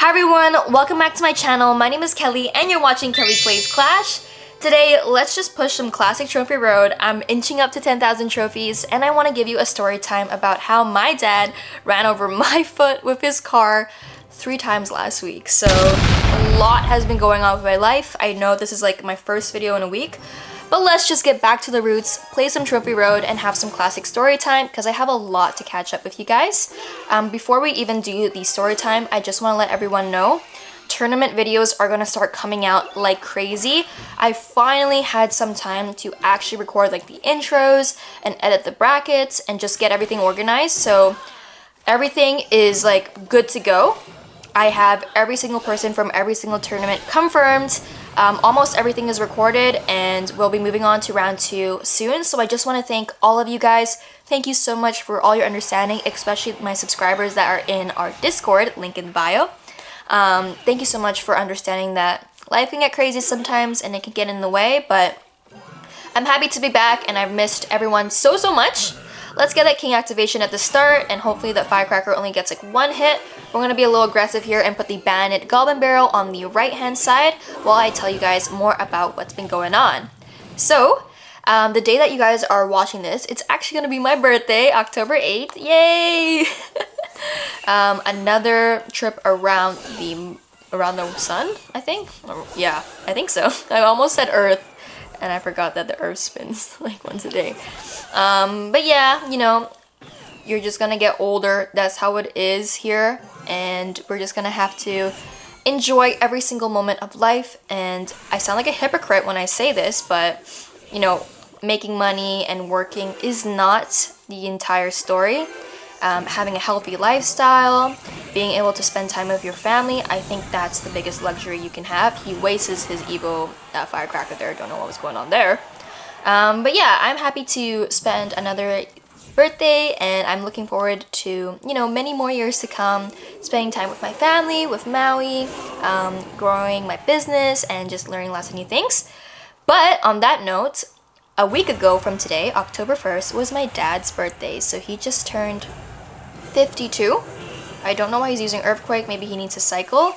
Hi everyone, welcome back to my channel. My name is Kelly and you're watching Kelly Plays Clash. Today, let's just push some classic trophy road. I'm inching up to 10,000 trophies and I want to give you a story time about how my dad ran over my foot with his car 3 times last week. So a lot has been going on with my life. I know this is like my first video in a week, but let's just get back to the roots, play some Trophy Road, and have some classic story time because I have a lot to catch up with you guys. Before we even do the story time, I just want to let everyone know tournament videos are going to start coming out like crazy. I finally had some time to actually record like the intros and edit the brackets and just get everything organized. So everything is like good to go. I have every single person from every single tournament confirmed. Almost everything is recorded and we'll be moving on to round 2 soon. So I just want to thank all of you guys. Thank you so much for all your understanding, especially my subscribers that are in our Discord, link in bio. Thank you so much for understanding that life can get crazy sometimes and it can get in the way, but I'm happy to be back and I've missed everyone so much. Let's get that king activation at the start and hopefully that firecracker only gets like 1 hit. We're going to be a little aggressive here and put the bandit goblin barrel on the right hand side while I tell you guys more about what's been going on. So, the day that you guys are watching this, it's actually going to be my birthday, October 8th. Yay! Another trip around the sun, I think? Yeah, I think so. I almost said Earth. And I forgot that the earth spins like once a day. But yeah, you know, you're just gonna get older. That's how it is here. And we're just gonna have to enjoy every single moment of life. And I sound like a hypocrite when I say this, but you know, making money and working is not the entire story. Having a healthy lifestyle, being able to spend time with your family, I think that's the biggest luxury you can have. He wastes his evil firecracker there, don't know what was going on there. But yeah, I'm happy to spend another birthday and I'm looking forward to, you know, many more years to come, spending time with my family, with Maui, growing my business and just learning lots of new things. But on that note, a week ago from today, October 1st, was my dad's birthday, so he just turned 52. I don't know why he's using Earthquake, maybe he needs a cycle.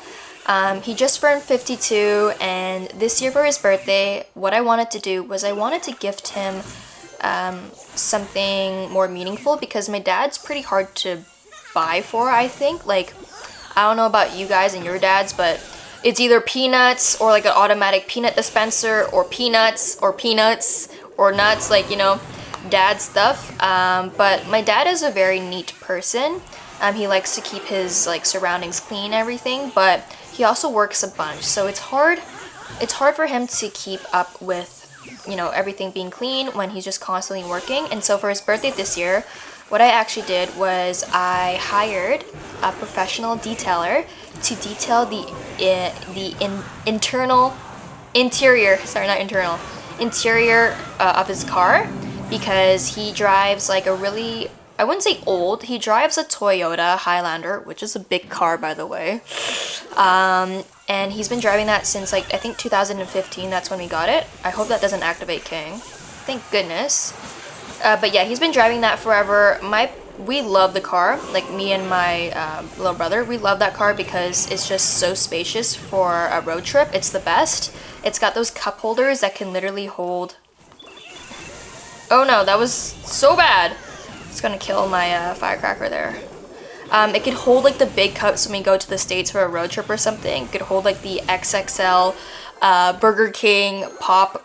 He just turned 52 and this year for his birthday, what I wanted to do was I wanted to gift him something more meaningful because my dad's pretty hard to buy for, I think. Like, I don't know about you guys and your dads, but it's either peanuts or like an automatic peanut dispenser or peanuts or nuts, like, you know, dad stuff. But my dad is a very neat person. He likes to keep his like surroundings clean and everything, but he also works a bunch, so it's hard for him to keep up with, you know, everything being clean when he's just constantly working. And so for his birthday this year, what I actually did was I hired a professional detailer to detail interior of his car, because he drives like a really, I wouldn't say old, he drives a Toyota Highlander, which is a big car by the way. And he's been driving that since like I think 2015, that's when we got it. I hope that doesn't activate King. Thank goodness. But yeah, he's been driving that forever. We love the car, like me and my little brother, we love that car because it's just so spacious for a road trip. It's the best. It's got those cup holders that can literally hold... Oh no, that was so bad. It's gonna kill my firecracker there. It could hold like the big cups when we go to the States for a road trip or something. It could hold like the XXL Burger King pop,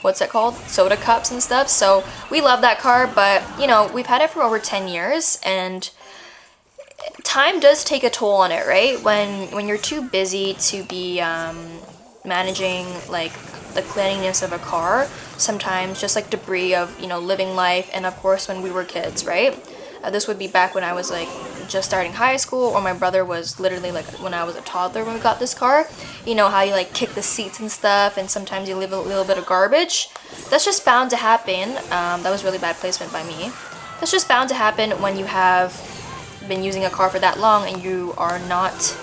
what's it called? Soda cups and stuff. So we love that car, but you know, we've had it for over 10 years and time does take a toll on it, right? When you're too busy to be managing like the cleanliness of a car, sometimes just like debris of, you know, living life, and of course when we were kids, right? This would be back when I was like just starting high school, or my brother was literally like when I was a toddler when we got this car. You know how you like kick the seats and stuff, and sometimes you leave a little bit of garbage. That's just bound to happen. That was really bad placement by me. That's just bound to happen when you have been using a car for that long and you are not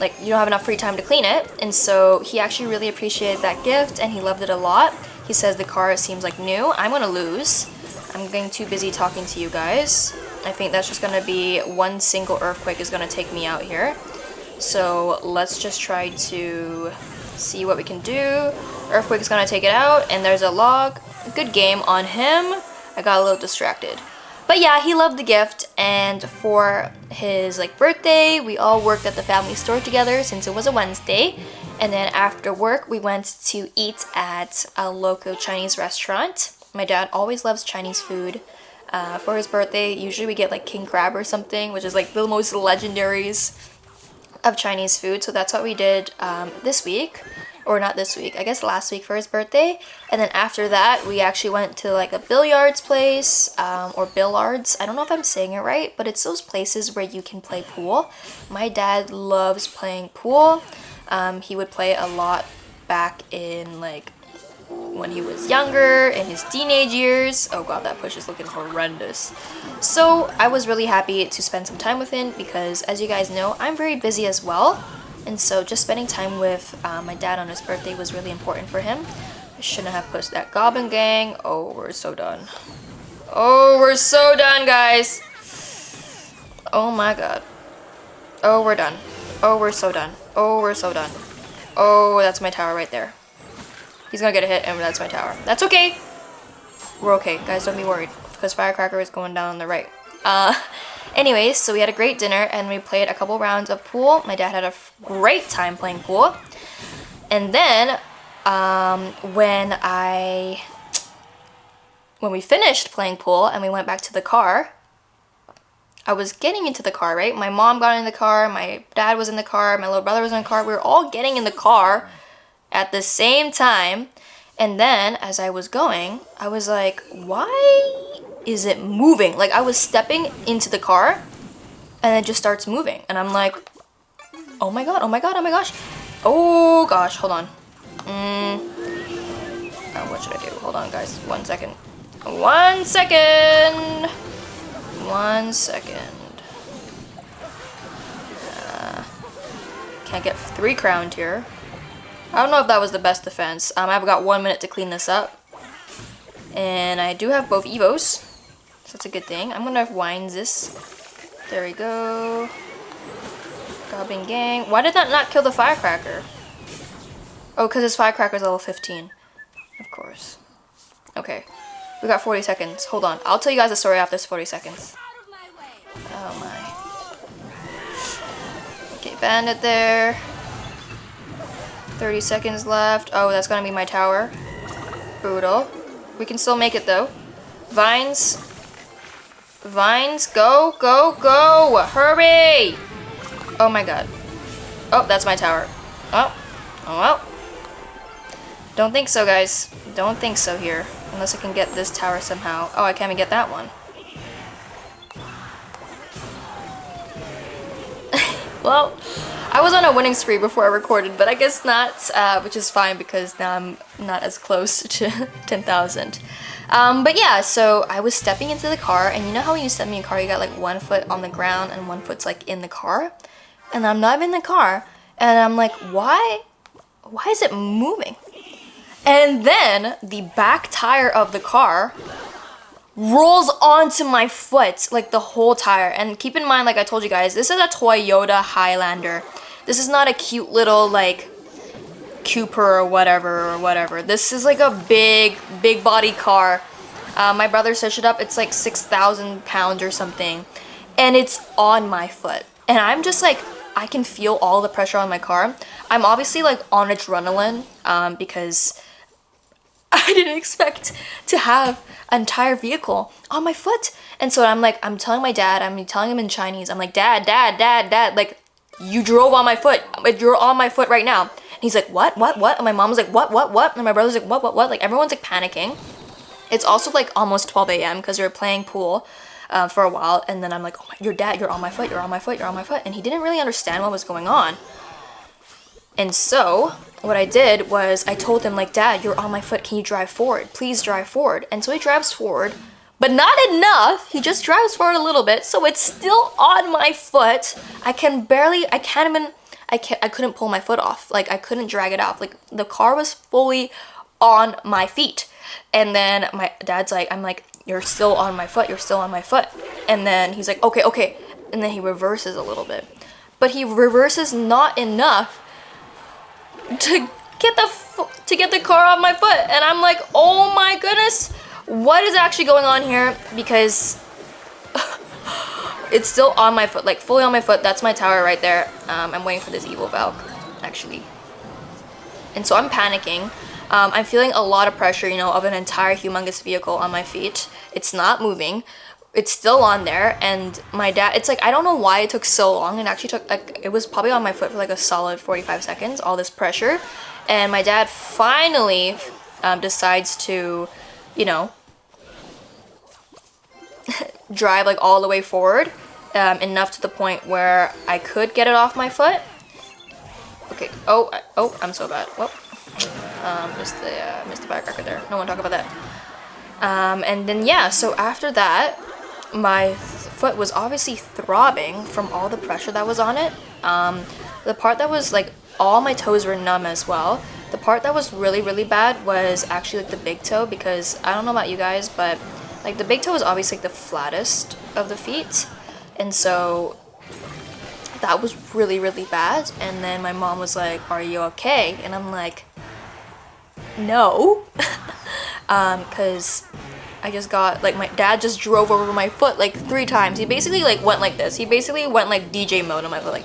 like you don't have enough free time to clean it. And so he actually really appreciated that gift and he loved it a lot. He says the car seems like new. I'm gonna lose. I'm getting too busy talking to you guys. I think that's just gonna be one single earthquake is gonna take me out here. So let's just try to see what we can do. Earthquake is gonna take it out, and there's a log. Good game on him. I got a little distracted. But yeah, he loved the gift, and for his like birthday, we all worked at the family store together since it was a Wednesday. And then after work, we went to eat at a local Chinese restaurant. My dad always loves Chinese food. For his birthday, usually we get like king crab or something, which is like the most legendaries of Chinese food. So that's what we did this week. Or not this week, I guess last week for his birthday. And then after that, we actually went to like a billiards place, or billards. I don't know if I'm saying it right, but it's those places where you can play pool. My dad loves playing pool. He would play a lot back in like when he was younger, in his teenage years. Oh god, that push is looking horrendous. So I was really happy to spend some time with him because, as you guys know, I'm very busy as well. And so just spending time with my dad on his birthday was really important for him. I shouldn't have pushed that Goblin Gang. Oh, we're so done. Oh, we're so done, guys. Oh my god. Oh, we're done. Oh, we're so done. Oh, we're so done. Oh, that's my tower right there. He's gonna get a hit, and that's my tower. That's okay. We're okay, guys. Don't be worried, because Firecracker is going down on the right. Anyways, so we had a great dinner, and we played a couple rounds of pool. My dad had a great time playing pool. And then, when we finished playing pool and we went back to the car, I was getting into the car, right? My mom got in the car, my dad was in the car, my little brother was in the car. We were all getting in the car at the same time. And then as I was going, I was like, why is it moving? Like I was stepping into the car and it just starts moving. And I'm like, oh my god, oh my god, oh my gosh. Oh gosh, hold on. What should I do? Hold on, guys. 1 second. 1 second. 1 second. Can't get 3 crowned here. I don't know if that was the best defense. I've got 1 minute to clean this up. And I do have both Evos. So that's a good thing. I'm gonna wines this. There we go. Goblin Gang. Why did that not kill the Firecracker? Oh, because his Firecracker is level 15. Of course. Okay. We got 40 seconds. Hold on. I'll tell you guys a story after this 40 seconds. Oh my. Okay, bandit there. 30 seconds left. Oh, that's gonna be my tower. Brutal. We can still make it though. Vines. Vines, go, go, go! Hurry! Oh my god. Oh, that's my tower. Oh. Oh well. Don't think so, guys. Don't think so here. Unless I can get this tower somehow. Oh, I can't even get that one. Well, I was on a winning spree before I recorded, but I guess not, which is fine because now I'm not as close to 10,000. But yeah, so I was stepping into the car, and you know how when you step in a car, you got like 1 foot on the ground and 1 foot's like in the car? And I'm not in the car, and I'm like, why is it moving? And then the back tire of the car rolls onto my foot, like the whole tire. And keep in mind, like I told you guys, this is a Toyota Highlander. This is not a cute little like Cooper or whatever. This is like a big body car. My brother searched it up. It's like 6,000 pounds or something, and it's on my foot. And I'm just like, I can feel all the pressure on my car. I'm obviously like on adrenaline because I didn't expect to have an entire vehicle on my foot. And so I'm like, I'm telling my dad, I'm telling him in Chinese, I'm like, Dad, like, you drove on my foot. You're on my foot right now. And he's like, what? And my mom was like, what? And my brother's like, what? Like, everyone's like panicking. It's also like almost 12 a.m. because we were playing pool for a while. And then I'm like, oh my, your dad, you're on my foot. And he didn't really understand what was going on. And so what I did was I told him like, Dad, you're on my foot. Can you drive forward? Please drive forward. And so he drives forward, but not enough. He just drives forward a little bit. So it's still on my foot. I couldn't pull my foot off. Like I couldn't drag it off. Like the car was fully on my feet. And then my dad's like, I'm like, you're still on my foot, you're still on my foot. And then he's like, okay, okay. And then he reverses a little bit. But he reverses not enough to get the car off my foot. And I'm like, oh my goodness, what is actually going on here? Because it's still on my foot, like fully on my foot. That's my tower right there. I'm waiting for this evil Valk, actually. And so I'm panicking. I'm feeling a lot of pressure, you know, of an entire humongous vehicle on my feet. It's not moving. It's still on there. And my dad, it's like, I don't know why it took so long. It actually took, like, it was probably on my foot for like a solid 45 seconds, all this pressure. And my dad finally decides to, you know, drive like all the way forward, enough to the point where I could get it off my foot. Okay. Oh, I'm so bad. Well, missed the firecracker there. No one talk about that. And then yeah, so after that, my foot was obviously throbbing from all the pressure that was on it. The part that was like, all my toes were numb as well. The part that was really, really bad was actually like the big toe, because I don't know about you guys, but like the big toe is obviously like the flattest of the feet. And so that was really, really bad. And then my mom was like, are you okay? And I'm like, no. Because I just got, like, my dad just drove over my foot like 3 times. He basically like went like this. He basically went like DJ mode on my foot, like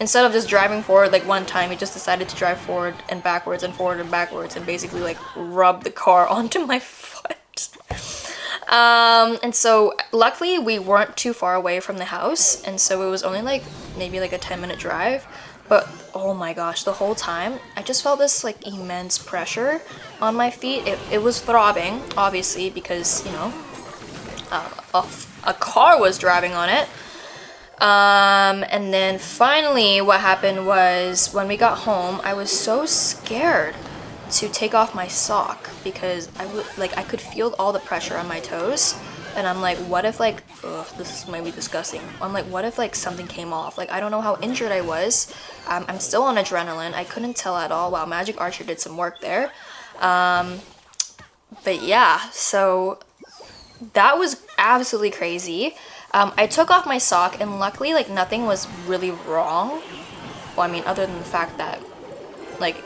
instead of just driving forward like one time, he just decided to drive forward and backwards and forward and backwards and basically like rub the car onto my foot. And so luckily we weren't too far away from the house, and so it was only like maybe like a 10-minute drive. But oh my gosh, the whole time I just felt this like immense pressure on my feet. It was throbbing, obviously, because, you know, a car was driving on it. And then finally what happened was, when we got home, I was so scared to take off my sock because I could feel all the pressure on my toes. And I'm like, what if like, ugh, this might be disgusting. I'm like, what if like something came off? Like, I don't know how injured I was. I'm still on adrenaline. I couldn't tell at all. Wow, Magic Archer did some work there. But yeah, so that was absolutely crazy. I took off my sock, and luckily like nothing was really wrong. Well, I mean, other than the fact that like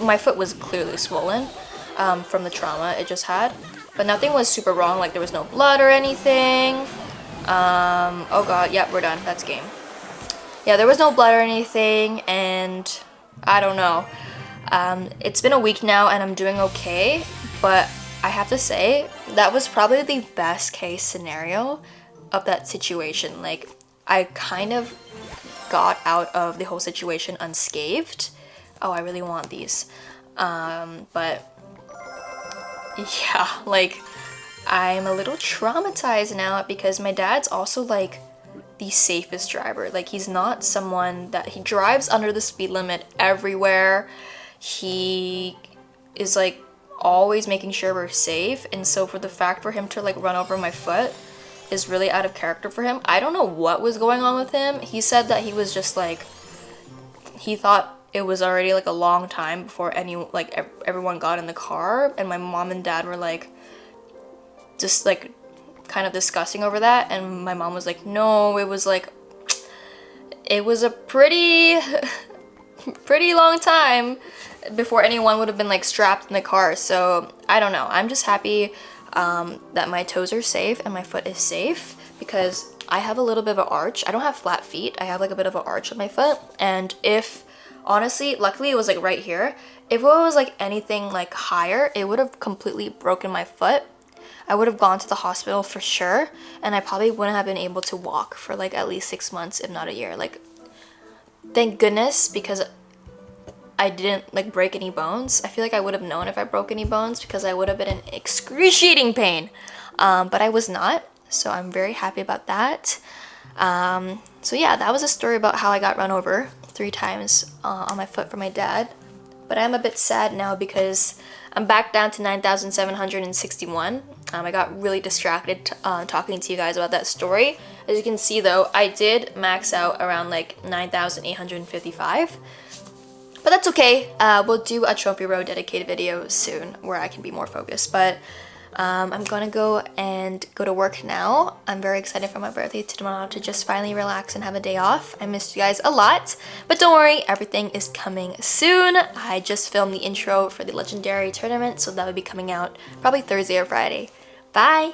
my foot was clearly swollen from the trauma it just had. But nothing was super wrong, like there was no blood or anything. Oh god, yep, we're done, that's game. Yeah, there was no blood or anything, and I don't know. It's been a week now and I'm doing okay, but I have to say, that was probably the best case scenario of that situation. Like, I kind of got out of the whole situation unscathed. Oh, I really want these. But yeah, like, I'm a little traumatized now because my dad's also like the safest driver. Like, he's not someone that, he drives under the speed limit everywhere. He is like always making sure we're safe, and so for the fact for him to like run over my foot is really out of character for him. I don't know what was going on with him. He said that he was just like, he thought it was already like a long time before everyone got in the car, and my mom and dad were like just like kind of discussing over that, and my mom was like, no, it was a pretty long time before anyone would have been like strapped in the car. So I don't know, I'm just happy that my toes are safe and my foot is safe, because I have a little bit of an arch. I don't have flat feet, I have like a bit of an arch on my foot, and if honestly, luckily it was like right here. If it was like anything like higher, it would have completely broken my foot. I would have gone to the hospital for sure, and I probably wouldn't have been able to walk for like at least 6 months, if not a year. Like, thank goodness, because I didn't like break any bones. I feel like I would have known if I broke any bones, because I would have been in excruciating pain. But I was not, so I'm very happy about that. So yeah, that was a story about how I got run over 3 times on my foot from my dad. But I'm a bit sad now because I'm back down to 9,761. I got really distracted talking to you guys about that story. As you can see though, I did max out around like 9,855. But that's okay. We'll do a Trophy Row dedicated video soon where I can be more focused. But I'm gonna go to work now. I'm very excited for my birthday tomorrow to just finally relax and have a day off. I missed you guys a lot, but don't worry, everything is coming soon. I just filmed the intro for the Legendary tournament, so that will be coming out probably Thursday or Friday. Bye!